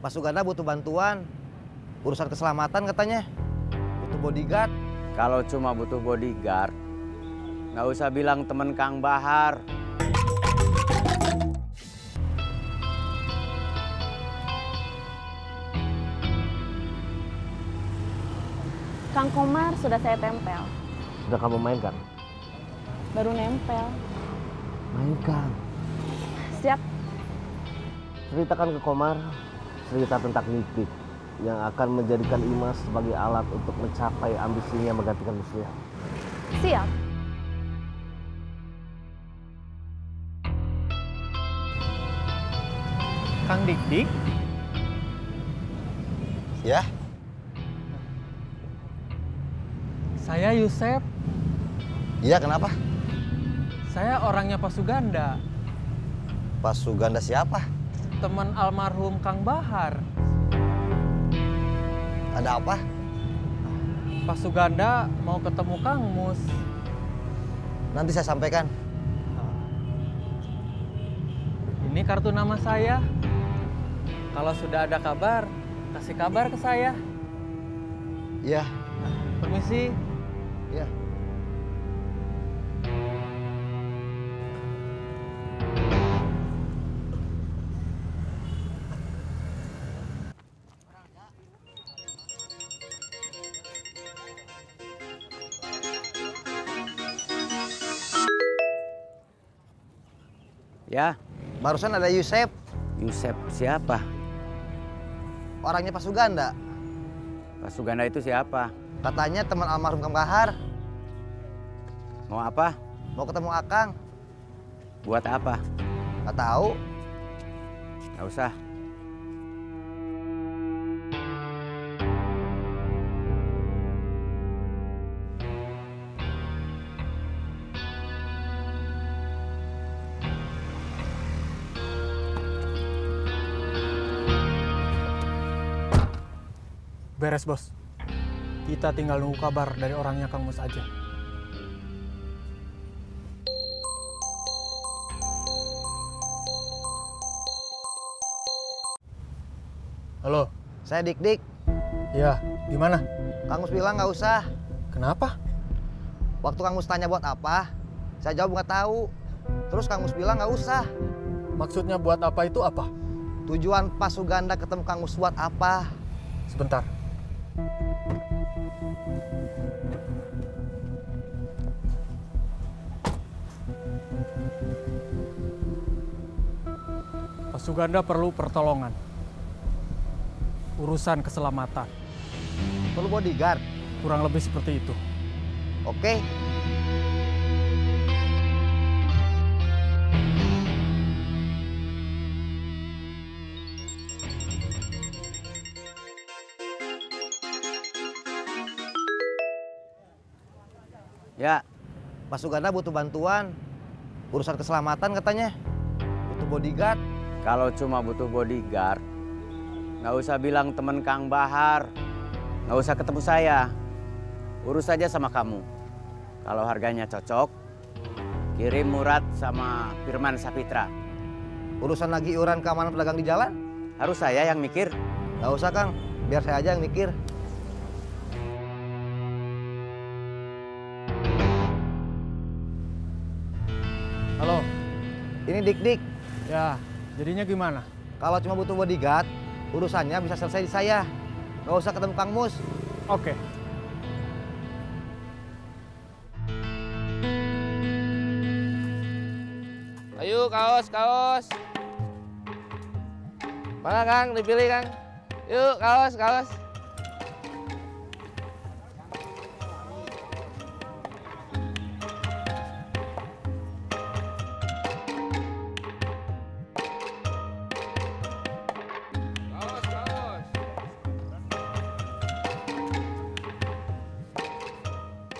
Pak Suganda butuh bantuan, urusan keselamatan katanya. Butuh bodyguard. Kalau cuma butuh bodyguard, nggak usah bilang temen Kang Bahar. Kang Komar sudah saya tempel. Sudah kamu mainkan? Baru nempel. Mainkan. Siap. Ceritakan ke Komar cerita tentang Dik yang akan menjadikan Imas sebagai alat untuk mencapai ambisinya menggantikan Muslihat. Siap. Kang Dik-Dik? Ya? Saya Yusep. Iya, kenapa? Saya orangnya Pak Suganda. Pak Suganda siapa? Teman almarhum Kang Bahar. Ada apa? Pak Suganda mau ketemu Kang Mus. Nanti saya sampaikan. Ini kartu nama saya. Kalau sudah ada kabar, kasih kabar ke saya. Iya. Permisi. Iya. Ya, Barusan ada Yusep, Yusep siapa? orangnya Pak Suganda. Pak Suganda itu siapa? Katanya teman almarhum Kang Bahar. Mau apa? Mau ketemu Akang. Buat apa? Nggak tahu. Nggak usah. Beres, Bos. Kita tinggal nunggu kabar dari orangnya Kang Mus aja. Halo. Saya Dik-Dik. Ya, gimana? Kang Mus bilang nggak usah. Kenapa? Waktu Kang Mus tanya buat apa, saya jawab nggak tahu. Terus Kang Mus bilang nggak usah. Maksudnya buat apa itu apa? Tujuan Pak Suganda ketemu Kang Mus buat apa? Sebentar. Pak Suganda perlu pertolongan. Urusan keselamatan. Perlu bodyguard. Kurang lebih seperti itu. Oke. Ya, Pak Suganda butuh bantuan, urusan keselamatan katanya. Butuh bodyguard. kalau cuma butuh bodyguard, nggak usah bilang temen Kang Bahar. Nggak usah ketemu saya. Urus saja sama kamu. Kalau harganya cocok, kirim Murad sama Firman Sapitra. Urusan lagi iuran keamanan pedagang di jalan? Harus saya yang mikir. Nggak usah Kang, biar saya aja yang mikir. Halo. Ini Dik-Dik. Ya, jadinya gimana? Kalau cuma butuh bodyguard, urusannya bisa selesai di saya. Nggak usah ketemu Kang Mus. Oke. Ayo kaos, kaos. Mana Kang? Dipilih Kang. Yuk kaos, kaos. Kaos, kaos.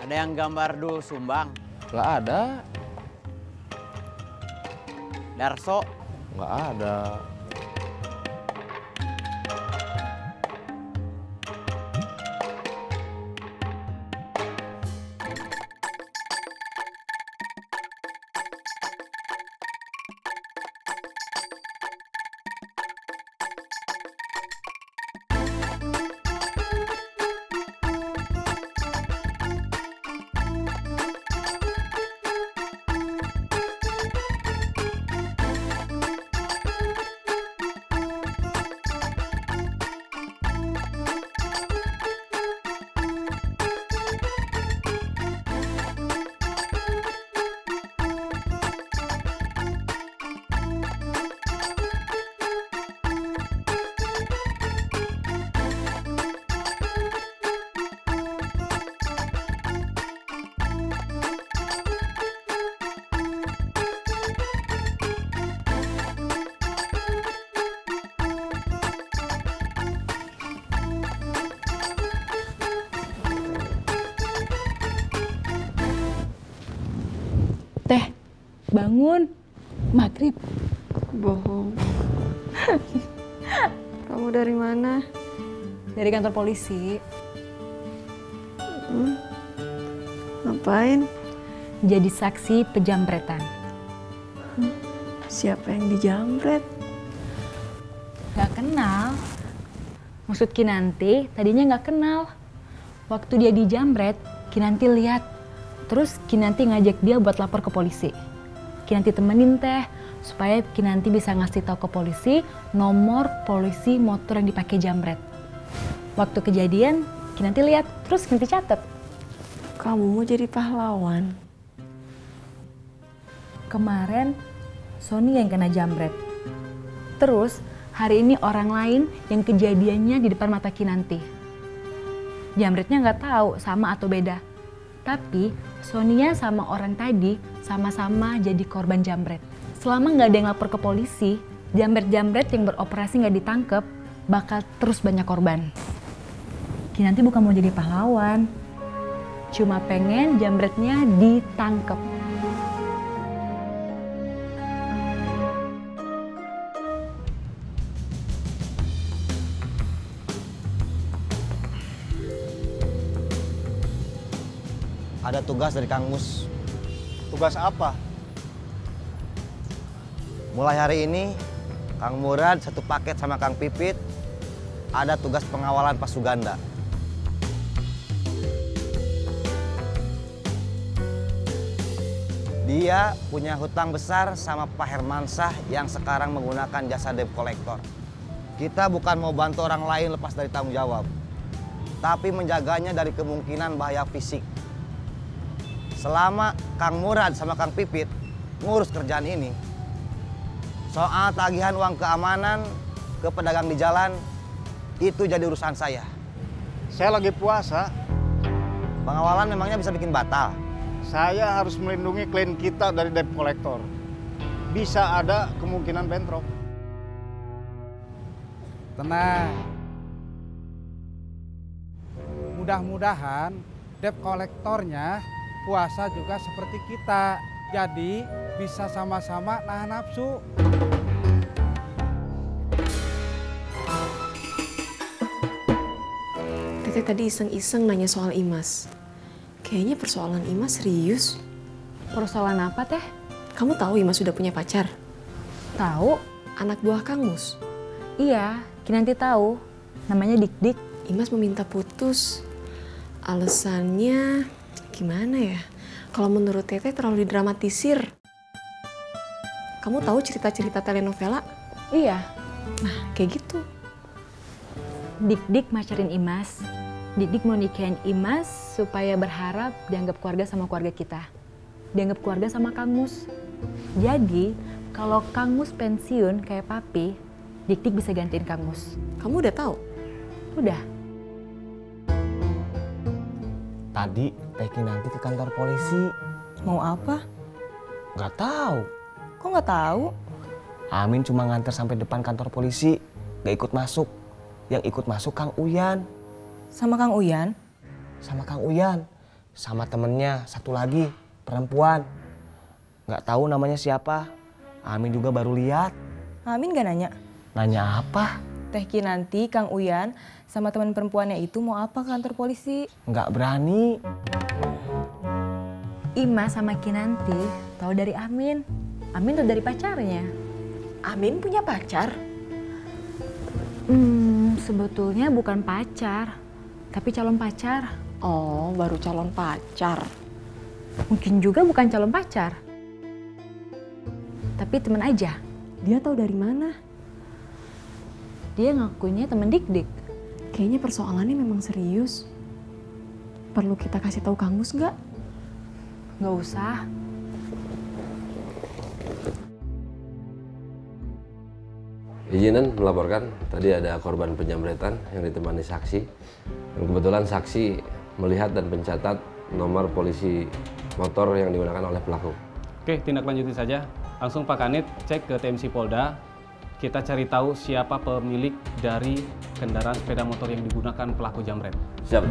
Ada yang gambar Dul Sumbang, Nggak ada. Darso, Nggak ada. bangun. Maghrib. Bohong. Kamu dari mana? Dari kantor polisi. Ngapain? Jadi saksi pejamretan. Siapa yang dijamret? Gak kenal. Maksud Kinanti tadinya gak kenal. Waktu dia dijamret, Kinanti lihat. Terus Kinanti ngajak dia buat lapor ke polisi. Kinanti temenin teh, supaya Kinanti bisa ngasih tahu ke polisi nomor polisi motor yang dipakai jamret. Waktu kejadian, Kinanti lihat, terus Kinanti catat. Kamu mau jadi pahlawan? Kemarin, Sony yang kena jamret. Terus, hari ini orang lain yang kejadiannya di depan mata Kinanti. Jamretnya nggak tahu sama atau beda. Tapi, Sonia sama orang tadi sama-sama jadi korban jamret. Selama nggak ada yang lapor ke polisi, jamret-jamret yang beroperasi nggak ditangkep, bakal terus banyak korban. Kinanti bukan mau jadi pahlawan, cuma pengen jamretnya ditangkep. Ada tugas dari Kang Mus. Tugas apa? Mulai hari ini, Kang Murad satu paket sama Kang Pipit, ada tugas pengawalan Pak Suganda. Dia punya hutang besar sama Pak Hermansah yang sekarang menggunakan jasa debt collector. Kita bukan mau bantu orang lain lepas dari tanggung jawab, tapi menjaganya dari kemungkinan bahaya fisik. Selama Kang Murad sama Kang Pipit ngurus kerjaan ini, soal tagihan uang keamanan ke pedagang di jalan, itu jadi urusan saya. Saya lagi puasa. Pengawalan memangnya bisa bikin batal? Saya harus melindungi klien kita dari debt collector. Bisa ada kemungkinan bentrok. Tenang. Mudah-mudahan debt kolektornya puasa juga seperti kita. Jadi bisa sama-sama nahan nafsu. Teteh tadi iseng-iseng nanya soal Imas. Kayaknya persoalan Imas serius. Persoalan apa teh? Kamu tahu Imas sudah punya pacar? Tahu? Anak buah Kang Mus. Iya, Kinanti tahu. Namanya Dik-Dik. Imas meminta putus. Alasannya gimana ya? Kalau menurut Teteh terlalu didramatisir. Kamu tahu cerita-cerita telenovela? Iya. Nah, kayak gitu. Dik-Dik macarin Imas. Dik-Dik mau nikahin Imas supaya berharap dianggap keluarga sama keluarga kita. Dianggap keluarga sama Kang Mus. Jadi, kalau Kang Mus pensiun kayak papi, Dik-Dik bisa gantiin Kang Mus. Kamu udah tahu? Udah. Tadi Teh Kinanti ke kantor polisi. Mau apa? Nggak tahu. Kok nggak tahu? Amin cuma nganter sampai depan kantor polisi, nggak ikut masuk. Yang ikut masuk Kang Uyan. Sama Kang Uyan? Sama Kang Uyan. Sama temennya satu lagi, perempuan. Nggak tahu namanya siapa. Amin juga baru lihat. Amin gak nanya? Nanya apa? Teh Kinanti, Kang Uyan, sama teman perempuannya itu mau apa ke kantor polisi? Nggak berani. Ima sama Kinanti tahu dari Amin. Amin tahu dari pacarnya. Amin punya pacar? Sebetulnya bukan pacar, tapi calon pacar. Oh, baru calon pacar. Mungkin juga bukan calon pacar. Tapi teman aja. Dia tahu dari mana? Dia ngakunya teman Dik-Dik. Kayaknya persoalannya memang serius. Perlu kita kasih tahu Kang Mus nggak? Nggak usah. Izinan melaporkan, tadi ada korban penjamretan yang ditemani saksi. Dan kebetulan saksi melihat dan mencatat nomor polisi motor yang digunakan oleh pelaku. Oke, tindak lanjuti saja. Langsung Pak Kanit cek ke TMC Polda. Kita cari tahu siapa pemilik dari kendaraan sepeda motor yang digunakan pelaku jamret. Siap.